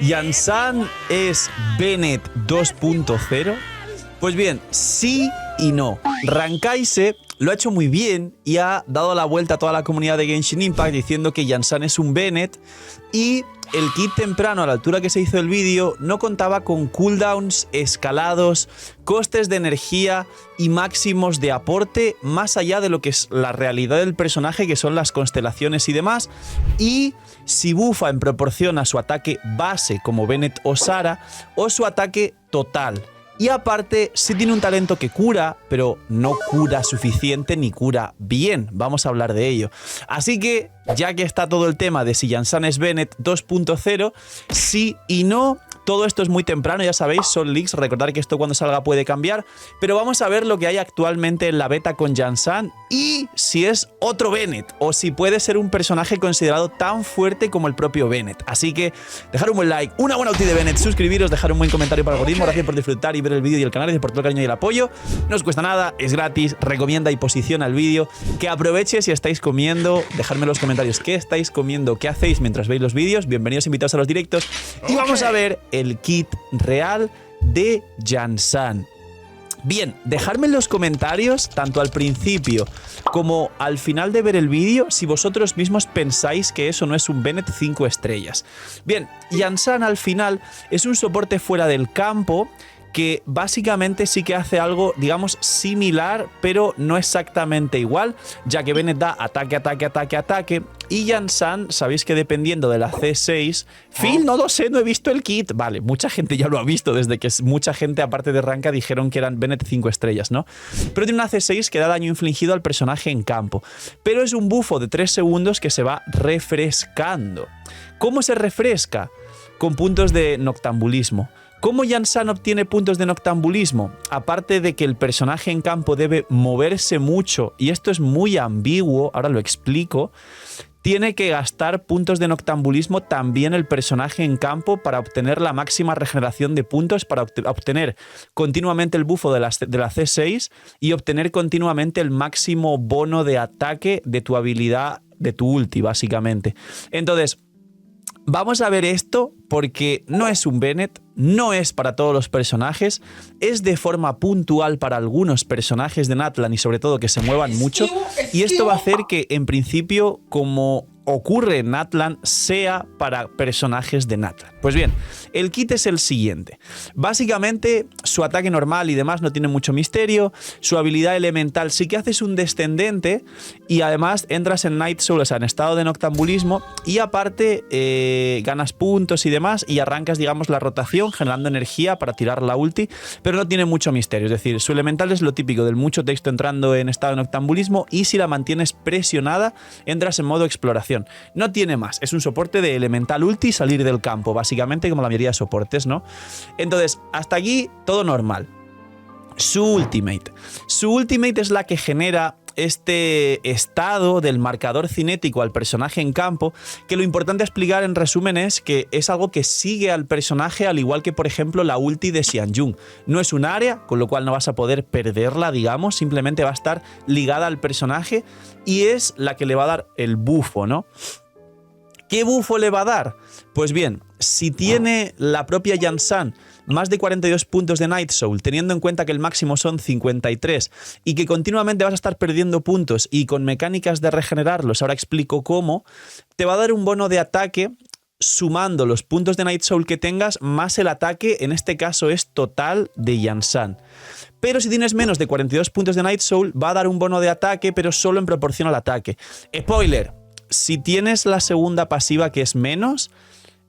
¿Yansan es Bennett 2.0? Pues bien, sí y no. Rankaise lo ha hecho muy bien y ha dado la vuelta a toda la comunidad de Genshin Impact diciendo que Yansan es un Bennett, y el kit temprano, a la altura que se hizo el vídeo, no contaba con cooldowns, escalados, costes de energía y máximos de aporte más allá de lo que es la realidad del personaje, que son las constelaciones y demás, y si bufa en proporción a su ataque base como Bennett o Sara, o su ataque total. Y aparte, sí tiene un talento que cura, pero no cura suficiente ni cura bien. Vamos a hablar de ello. Así que, ya que está todo el tema de si Yansan es Bennett 2.0, sí y no. Todo esto es muy temprano, ya sabéis, son leaks. Recordad que esto cuando salga puede cambiar. Pero vamos a ver lo que hay actualmente en la beta con Yansan y si es otro Bennett o si puede ser un personaje considerado tan fuerte como el propio Bennett. Así que dejar un buen like, una buena ulti de Bennett, suscribiros, dejar un buen comentario para el algoritmo. Gracias por disfrutar y ver el vídeo y el canal, gracias por todo el cariño y el apoyo. No os cuesta nada, es gratis, recomienda y posiciona el vídeo. Que aproveche si estáis comiendo, dejadme en los comentarios qué estáis comiendo, qué hacéis mientras veis los vídeos. Bienvenidos invitados a los directos y vamos a ver el kit real de Yansan. Bien, dejadme en los comentarios, tanto al principio como al final de ver el vídeo, si vosotros mismos pensáis que eso no es un Bennett 5 estrellas. Bien, Yansan al final es un soporte fuera del campo que básicamente sí que hace algo, digamos, similar, pero no exactamente igual, ya que Bennett da ataque, ataque, ataque, ataque, y Yansan, sabéis que dependiendo de la C6, Phil, no lo sé, no he visto el kit. Vale, mucha gente ya lo ha visto, desde que mucha gente, aparte de Ranka, dijeron que eran Bennett 5 estrellas, ¿no? Pero tiene una C6 que da daño infligido al personaje en campo, pero es un bufo de 3 segundos que se va refrescando. ¿Cómo se refresca? Con puntos de noctambulismo. ¿Cómo Yansan obtiene puntos de noctambulismo? Aparte de que el personaje en campo debe moverse mucho, y esto es muy ambiguo, ahora lo explico, tiene que gastar puntos de noctambulismo también el personaje en campo para obtener la máxima regeneración de puntos, para obtener continuamente el bufo de la C6 y obtener continuamente el máximo bono de ataque de tu habilidad, de tu ulti, básicamente. Entonces, vamos a ver esto porque no es un Bennett, no es para todos los personajes, es de forma puntual para algunos personajes de Natlan y sobre todo que se muevan mucho, y esto va a hacer que en principio, como ocurre en Natlan, sea para personajes de Natlan. Pues bien, el kit es el siguiente. Básicamente, su ataque normal y demás no tiene mucho misterio, su habilidad elemental sí que haces un descendente y además entras en Night Soul, o sea, en estado de noctambulismo, y aparte ganas puntos y demás y arrancas, digamos, la rotación generando energía para tirar la ulti, pero no tiene mucho misterio. Es decir, su elemental es lo típico del mucho texto entrando en estado de noctambulismo, y si la mantienes presionada entras en modo exploración. No tiene más, es un soporte de elemental ulti y salir del campo, básicamente como la mayoría de soportes, ¿no? Entonces, hasta aquí todo normal. Su ultimate es la que genera este estado del marcador cinético al personaje en campo, que lo importante a explicar en resumen es que es algo que sigue al personaje, al igual que por ejemplo la ulti de Xianjun. No es un área, con lo cual no vas a poder perderla, digamos, simplemente va a estar ligada al personaje y es la que le va a dar el bufo, ¿no? ¿Qué bufo le va a dar? Pues bien, si tiene la propia Yansan más de 42 puntos de Night Soul, teniendo en cuenta que el máximo son 53 y que continuamente vas a estar perdiendo puntos y con mecánicas de regenerarlos, ahora explico cómo, te va a dar un bono de ataque sumando los puntos de Night Soul que tengas más el ataque, en este caso es total de Yansan. Pero si tienes menos de 42 puntos de Night Soul, va a dar un bono de ataque, pero solo en proporción al ataque. Spoiler, si tienes la segunda pasiva que es menos,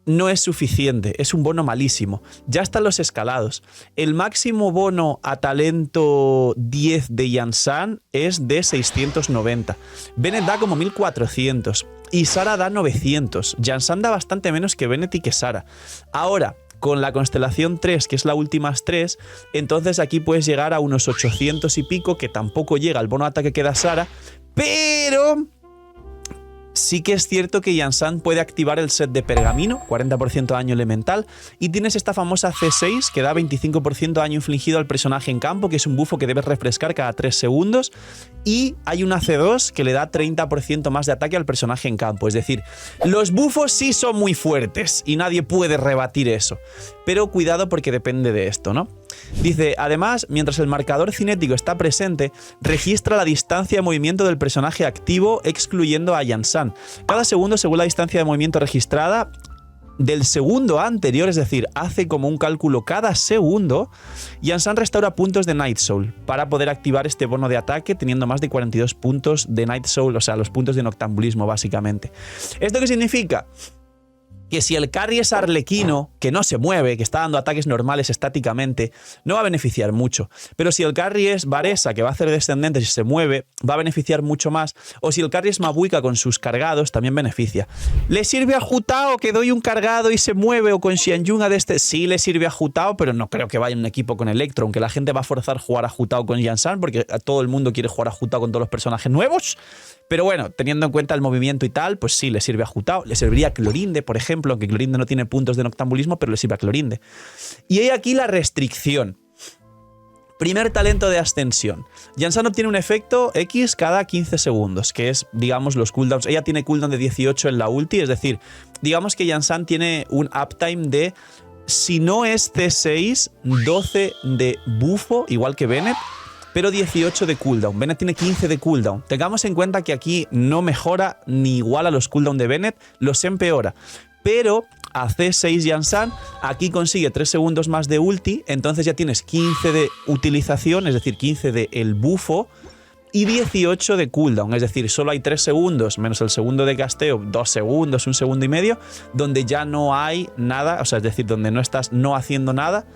no es suficiente, es un bono malísimo. Ya están los escalados. El máximo bono a talento 10 de Yansan es de 690. Bennett da como 1400 y Sara da 900. Yansan da bastante menos que Bennett y que Sara. Ahora, con la constelación 3, que es la última 3, entonces aquí puedes llegar a unos 800 y pico, que tampoco llega al bono de ataque que da Sara, pero Sí que es cierto que Yansan puede activar el set de pergamino, 40% de daño elemental, y tienes esta famosa C6 que da 25% de daño infligido al personaje en campo, que es un bufo que debes refrescar cada 3 segundos, y hay una C2 que le da 30% más de ataque al personaje en campo. Es decir, los bufos sí son muy fuertes y nadie puede rebatir eso, pero cuidado porque depende de esto, ¿no? Dice, además, mientras el marcador cinético está presente, registra la distancia de movimiento del personaje activo excluyendo a Yansan. Cada segundo, según la distancia de movimiento registrada del segundo anterior, es decir, hace como un cálculo cada segundo, Yansan restaura puntos de Night Soul para poder activar este bono de ataque teniendo más de 42 puntos de Night Soul, o sea, los puntos de noctambulismo básicamente. ¿Esto qué significa? Que si el carry es Arlequino, que no se mueve, que está dando ataques normales estáticamente, no va a beneficiar mucho. Pero si el carry es Varesa, que va a hacer descendentes y se mueve, va a beneficiar mucho más. O si el carry es Mabuika con sus cargados, también beneficia. ¿Le sirve a Jutao que doy un cargado y se mueve? O con Xianyunga de este... Sí le sirve a Jutao, pero no creo que vaya un equipo con Electro, aunque la gente va a forzar jugar a Jutao con Yansan, porque todo el mundo quiere jugar a Jutao con todos los personajes nuevos. Pero bueno, teniendo en cuenta el movimiento y tal, pues sí, le sirve a Jutao. Le serviría a Clorinde, por ejemplo, aunque Clorinde no tiene puntos de noctambulismo, pero le sirve a Clorinde. Y hay aquí la restricción. Primer talento de ascensión. Yansan obtiene un efecto X cada 15 segundos, que es, digamos, los cooldowns. Ella tiene cooldown de 18 en la ulti, es decir, digamos que Yansan tiene un uptime de, si no es C6, 12 de bufo, igual que Bennett, pero 18 de cooldown. Bennett tiene 15 de cooldown. Tengamos en cuenta que aquí no mejora ni igual a los cooldown de Bennett, los empeora. Pero a C6 Yansan, aquí consigue 3 segundos más de ulti, entonces ya tienes 15 de utilización, es decir, 15 de el bufo, y 18 de cooldown, es decir, solo hay 3 segundos, menos el segundo de casteo, 2 segundos, 1 segundo y medio, donde ya no hay nada, o sea, es decir, donde no estás no haciendo nada.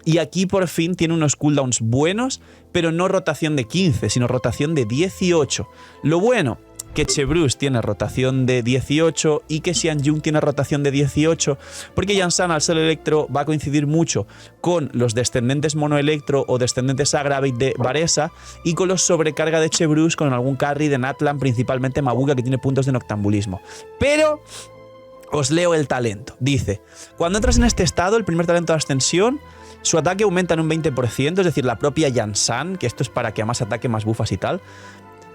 Y aquí por fin tiene unos cooldowns buenos, pero no rotación de 15, sino rotación de 18. Lo bueno, que Chevreuse tiene rotación de 18 y que Xianyun tiene rotación de 18, porque Yansan al ser Electro va a coincidir mucho con los descendentes Mono Electro o descendentes Aggravate de Varesa y con los sobrecarga de Chevreuse con algún carry de Natlan, principalmente Mabuka, que tiene puntos de noctambulismo. Pero os leo el talento. Dice, cuando entras en este estado, el primer talento de ascensión, su ataque aumenta en un 20%, es decir, la propia Yansan, que esto es para que más ataque, más bufas y tal.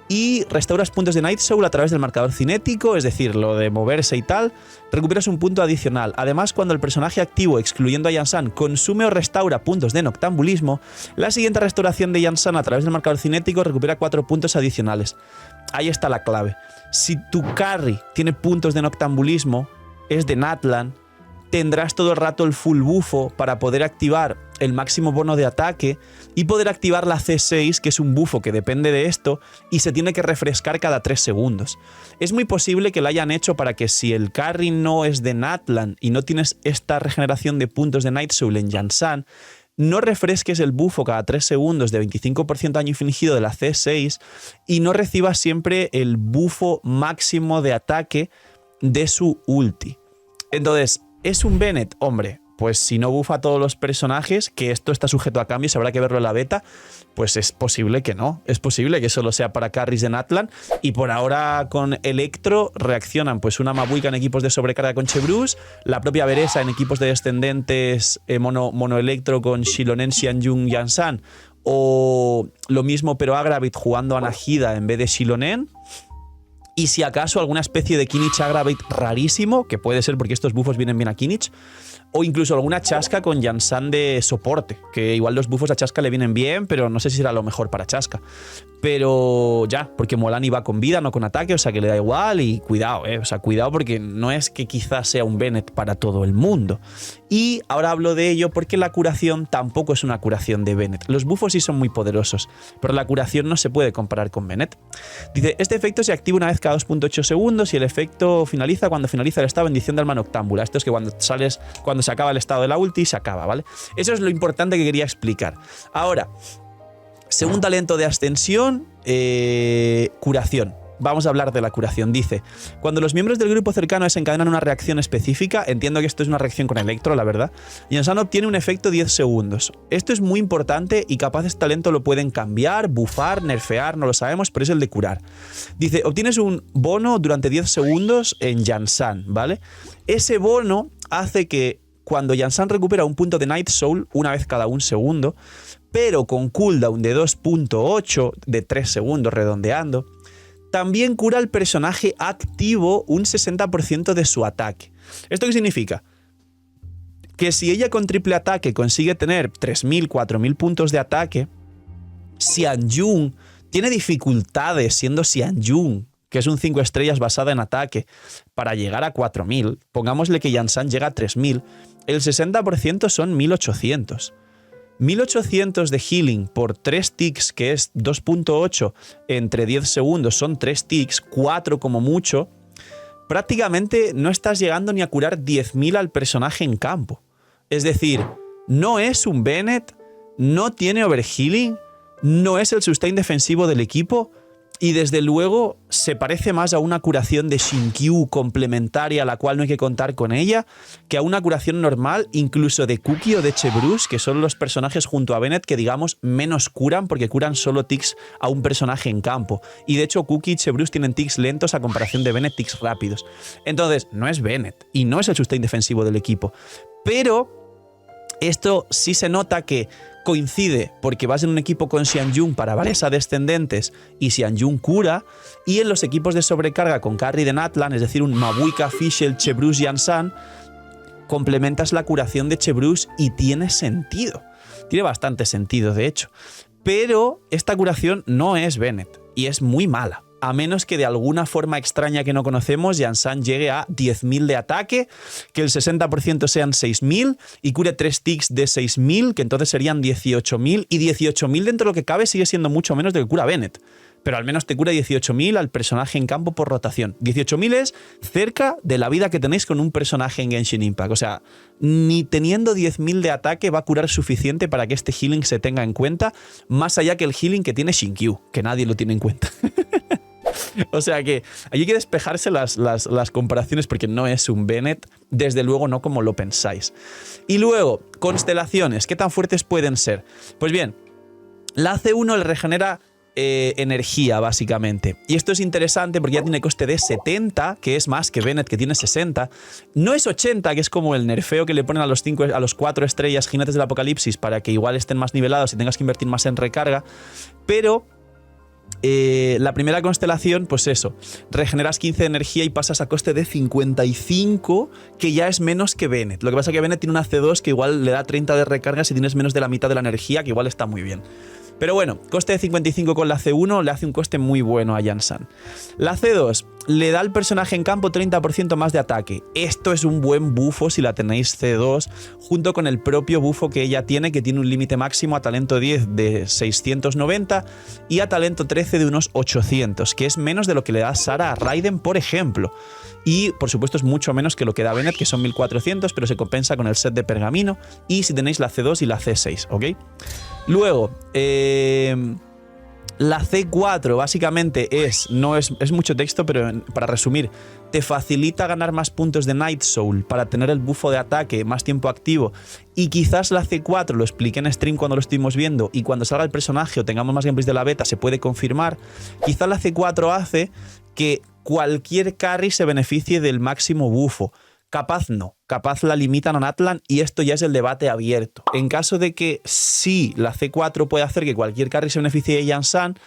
Y restauras puntos de Night Soul a través del marcador cinético, es decir, lo de moverse y tal. Recuperas un punto adicional. Además, cuando el personaje activo, excluyendo a Yansan, consume o restaura puntos de noctambulismo, la siguiente restauración de Yansan a través del marcador cinético recupera 4 puntos adicionales. Ahí está la clave. Si tu carry tiene puntos de noctambulismo, es de Natlan, tendrás todo el rato el full bufo para poder activar el máximo bono de ataque y poder activar la C6, que es un bufo que depende de esto y se tiene que refrescar cada 3 segundos. Es muy posible que lo hayan hecho para que si el carry no es de Natlan y no tienes esta regeneración de puntos de Night Soul en Yansan, no refresques el bufo cada 3 segundos de 25% daño infligido de la C6 y no recibas siempre el bufo máximo de ataque de su ulti. Entonces, ¿es un Bennett? Hombre, pues si no bufa a todos los personajes, que esto está sujeto a cambios, habrá que verlo en la beta, pues es posible que no. Es posible que solo sea para carries de Natlan. Y por ahora con Electro reaccionan pues una Mabuika en equipos de sobrecarga con Chevreuse, la propia Varesa en equipos de descendentes mono Electro con Xilonen, Xianyun, Yansan, o lo mismo pero Aggravate jugando a Nahida en vez de Xilonen. Y si acaso alguna especie de Kinich Aggravate rarísimo, que puede ser porque estos bufos vienen bien a Kinich, o incluso alguna Chasca con Yansan de soporte, que igual los bufos a Chasca le vienen bien, pero no sé si será lo mejor para Chasca. Pero ya, porque Molani va con vida, no con ataque, o sea que le da igual y cuidado, o sea, cuidado porque no es que quizás sea un Bennett para todo el mundo. Y ahora hablo de ello porque la curación tampoco es una curación de Bennett. Los bufos sí son muy poderosos, pero la curación no se puede comparar con Bennett. Dice, este efecto se activa una vez cada 2.8 segundos y el efecto finaliza cuando finaliza el estado de bendición de alma noctámbula. Esto es que cuando se acaba el estado de la ulti, se acaba, ¿vale? Eso es lo importante que quería explicar. Ahora, según talento de ascensión, curación. vamos a hablar de la curación. Dice, cuando los miembros del grupo cercano desencadenan una reacción específica, entiendo que esto es una reacción con Electro, la verdad, Yansan obtiene un efecto 10 segundos. Esto es muy importante y capaz este talento lo pueden cambiar, bufar, nerfear, no lo sabemos, pero es el de curar. Dice, obtienes un bono durante 10 segundos en Yansan, ¿vale? Ese bono hace que cuando Yansan recupera un punto de Night Soul una vez cada un segundo, pero con cooldown de 2.8, de 3 segundos redondeando, también cura al personaje activo un 60% de su ataque. ¿Esto qué significa? Que si ella con triple ataque consigue tener 3.000, 4.000 puntos de ataque, Xianjun tiene dificultades siendo Xianjun, que es un 5 estrellas basada en ataque, para llegar a 4.000, pongámosle que Yansan llega a 3.000, el 60% son 1.800. 1.800 de healing por 3 ticks, que es 2.8 entre 10 segundos, son 3 ticks, 4 como mucho, prácticamente no estás llegando ni a curar 10.000 al personaje en campo. Es decir, no es un Bennett, no tiene overhealing, no es el sustain defensivo del equipo, y desde luego se parece más a una curación de Xinkyu complementaria a la cual no hay que contar con ella, que a una curación normal, incluso de Cookie o de Chebruce, que son los personajes junto a Bennett que digamos menos curan porque curan solo ticks a un personaje en campo. Y de hecho Cookie y Chebruce tienen ticks lentos a comparación de Bennett, ticks rápidos. Entonces no es Bennett y no es el sustain defensivo del equipo. Pero esto sí se nota que coincide porque vas en un equipo con Xianjun para Varesa descendentes y Xianjun cura, y en los equipos de sobrecarga con carry de Natlan, es decir, un Mabuika, Fischl, Chebruce, Yansan, complementas la curación de Chebruce y tiene sentido. Tiene bastante sentido, de hecho. Pero esta curación no es Bennett y es muy mala. A menos que de alguna forma extraña que no conocemos, Yansan llegue a 10.000 de ataque, que el 60% sean 6.000 y cure 3 ticks de 6.000, que entonces serían 18.000, y 18.000 dentro de lo que cabe sigue siendo mucho menos de lo que cura Bennett. Pero al menos te cura 18.000 al personaje en campo por rotación. 18.000 es cerca de la vida que tenéis con un personaje en Genshin Impact. O sea, ni teniendo 10.000 de ataque va a curar suficiente para que este healing se tenga en cuenta, más allá que el healing que tiene Xinkyu, que nadie lo tiene en cuenta. O sea que hay que despejarse las comparaciones porque no es un Bennett, desde luego no como lo pensáis. Y luego, constelaciones, ¿qué tan fuertes pueden ser? Pues bien, la C1 le regenera energía básicamente. Y esto es interesante porque ya tiene coste de 70, que es más que Bennett, que tiene 60. No es 80, que es como el nerfeo que le ponen a los 4 estrellas jinetes del apocalipsis para que igual estén más nivelados y tengas que invertir más en recarga, pero la primera constelación, pues eso, regeneras 15 de energía y pasas a coste de 55, que ya es menos que Bennett. Lo que pasa es que Bennett tiene una C2 que igual le da 30 de recarga si tienes menos de la mitad de la energía, que igual está muy bien. Pero bueno, coste de 55 con la C1 le hace un coste muy bueno a Yansan. La C2 le da al personaje en campo 30% más de ataque. Esto es un buen bufo si la tenéis C2, junto con el propio bufo que ella tiene, que tiene un límite máximo a talento 10 de 690 y a talento 13 de unos 800, que es menos de lo que le da Sara a Raiden, por ejemplo. Y por supuesto es mucho menos que lo que da Bennett, que son 1400, pero se compensa con el set de pergamino y si tenéis la C2 y la C6, ¿ok? Luego, la C4 básicamente es mucho texto, pero para resumir, te facilita ganar más puntos de Night Soul para tener el bufo de ataque, más tiempo activo, y quizás la C4, lo expliqué en stream cuando lo estuvimos viendo, y cuando salga el personaje o tengamos más gameplays de la beta se puede confirmar, quizás la C4 hace que cualquier carry se beneficie del máximo bufo. Capaz no, capaz la limitan a Natlan y esto ya es el debate abierto. En caso de que sí, la C4 puede hacer que cualquier carry se beneficie de Yansan,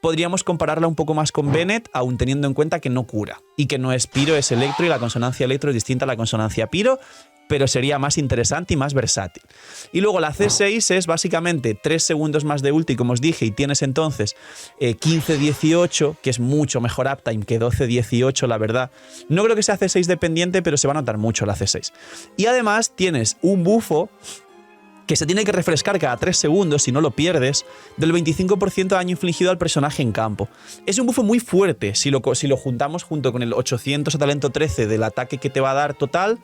podríamos compararla un poco más con Bennett, aún teniendo en cuenta que no cura y que no es Pyro, es Electro, y la consonancia Electro es distinta a la consonancia Pyro, pero sería más interesante y más versátil. Y luego la C6 es básicamente 3 segundos más de ulti, como os dije, y tienes entonces 15-18, que es mucho mejor uptime que 12-18, la verdad. No creo que sea C6 dependiente, pero se va a notar mucho la C6. Y además tienes un bufo que se tiene que refrescar cada 3 segundos si no lo pierdes, del 25% de daño infligido al personaje en campo. Es un bufo muy fuerte si lo juntamos junto con el 800 a talento 13 del ataque que te va a dar total,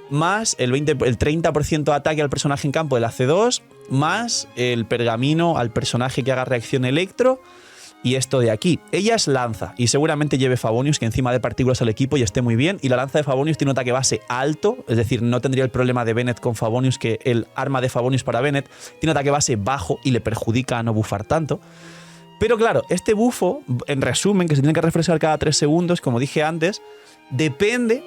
más el 30% de ataque al personaje en campo de la C2, más el pergamino al personaje que haga reacción electro, y esto de aquí. Ella es lanza y seguramente lleve Favonius, que encima de partículas al equipo y esté muy bien. Y la lanza de Favonius tiene un ataque base alto, es decir, no tendría el problema de Bennett con Favonius, que el arma de Favonius para Bennett tiene un ataque base bajo y le perjudica a no bufar tanto. Pero claro, este bufo, en resumen, que se tiene que refrescar cada 3 segundos, como dije antes, depende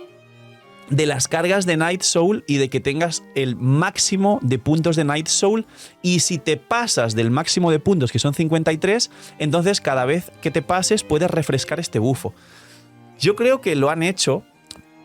de las cargas de Night Soul y de que tengas el máximo de puntos de Night Soul, y si te pasas del máximo de puntos, que son 53, entonces cada vez que te pases puedes refrescar este bufo. Yo creo que lo han hecho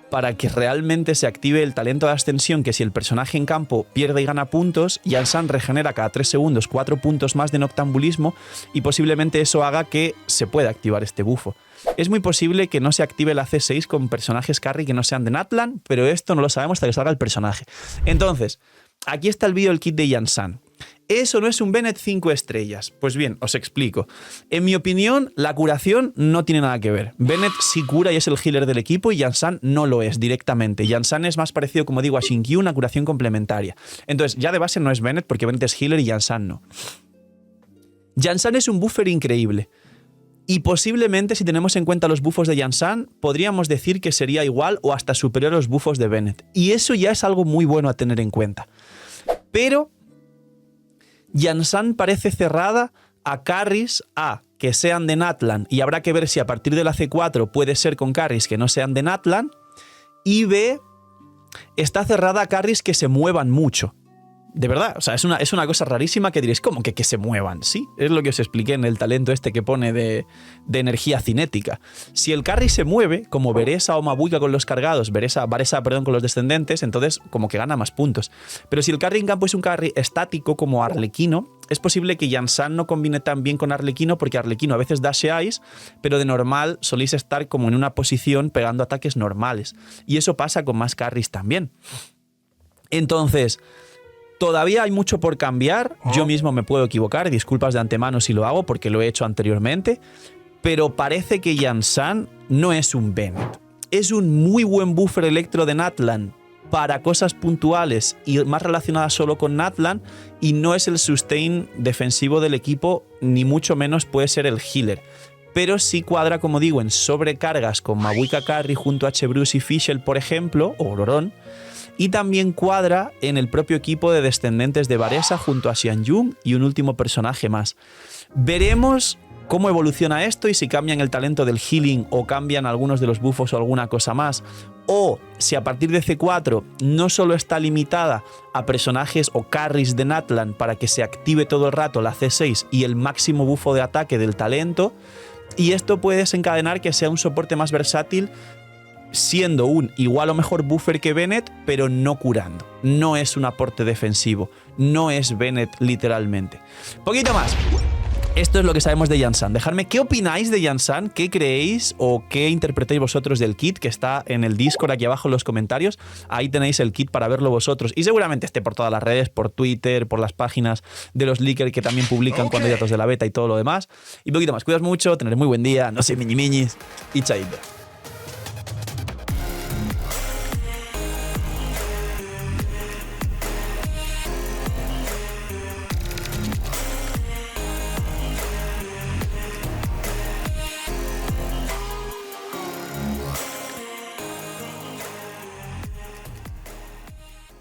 para que realmente se active el talento de ascensión, que si el personaje en campo pierde y gana puntos, Yansan regenera cada 3 segundos 4 puntos más de noctambulismo, y posiblemente eso haga que se pueda activar este bufo. Es muy posible que no se active la C6 con personajes carry que no sean de Natlan, pero esto no lo sabemos hasta que salga el personaje. Entonces, aquí está el vídeo del kit de Yansan. ¿Eso no es un Bennett 5 estrellas? Pues bien, os explico. En mi opinión, la curación no tiene nada que ver. Bennett sí cura y es el healer del equipo, y Yansan no lo es directamente. Yansan es más parecido, como digo, a Shinkyu, una curación complementaria. Entonces, ya de base no es Bennett, porque Bennett es healer y Yansan no. Yansan es un buffer increíble. Y posiblemente, si tenemos en cuenta los buffos de Yansan, podríamos decir que sería igual o hasta superior a los buffos de Bennett. Y eso ya es algo muy bueno a tener en cuenta. Pero Yansan parece cerrada a carries A que sean de Natlan, y habrá que ver si a partir de la C4 puede ser con carries que no sean de Natlan, y B está cerrada a carries que se muevan mucho. De verdad, o sea, es una cosa rarísima que diréis, ¿cómo que se muevan? Sí, es lo que os expliqué en el talento este que pone de energía cinética. Si el carry se mueve, como Beresa o Mabuika con los cargados, Varesa, con los descendentes, entonces como que gana más puntos. Pero si el carry en campo es un carry estático como Arlequino, es posible que Yansan no combine tan bien con Arlequino, porque Arlequino a veces dasheáis, pero de normal soléis estar como en una posición pegando ataques normales. Y eso pasa con más carries también. Entonces, todavía hay mucho por cambiar, yo mismo me puedo equivocar, disculpas de antemano si lo hago porque lo he hecho anteriormente, pero parece que Yansan no es un Bennett. Es un muy buen buffer electro de Natlan para cosas puntuales y más relacionadas solo con Natlan, y no es el sustain defensivo del equipo, ni mucho menos puede ser el healer. Pero sí cuadra, como digo, en sobrecargas con Mabuika Carry junto a Chebruce y Fischl, por ejemplo, o Ororon. Y también cuadra en el propio equipo de descendentes de Varesa junto a Xianyun y un último personaje más. Veremos cómo evoluciona esto y si cambian el talento del healing o cambian algunos de los buffos o alguna cosa más. O si a partir de C4 no solo está limitada a personajes o carries de Natlan para que se active todo el rato la C6 y el máximo bufo de ataque del talento. Y esto puede desencadenar que sea un soporte más versátil, siendo un igual o mejor buffer que Bennett, pero no curando. No es un aporte defensivo. No es Bennett literalmente. Poquito más. Esto es lo que sabemos de Yansan. Dejadme qué opináis de Yansan, qué creéis o qué interpretáis vosotros del kit, que está en el Discord aquí abajo en los comentarios. Ahí tenéis el kit para verlo vosotros. Y seguramente esté por todas las redes, por Twitter, por las páginas de los leakers que también publican cuando hay datos de la beta y todo lo demás. Y poquito más. Cuidaos mucho, tener muy buen día, no sé, miñis y chaito.